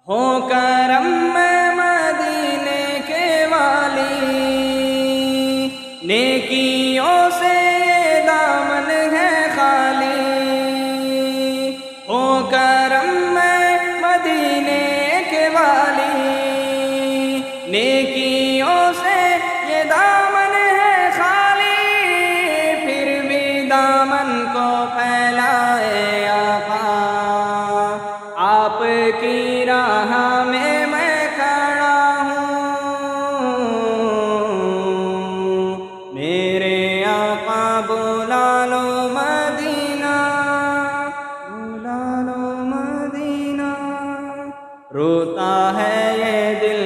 ہو کرم میں مدینے کے والی، نیکیوں سے یہ دامن ہے خالی۔ ہو کرم میں مدینے کے والی، نیکیوں سے یہ دامن ہے خالی، پھر بھی دامن کو پھیلائے آقا، آپ کی راہ میں کھڑا ہوں، میرے آقا بلا لو مدینہ، بلا لو مدینہ، روتا ہے یہ دل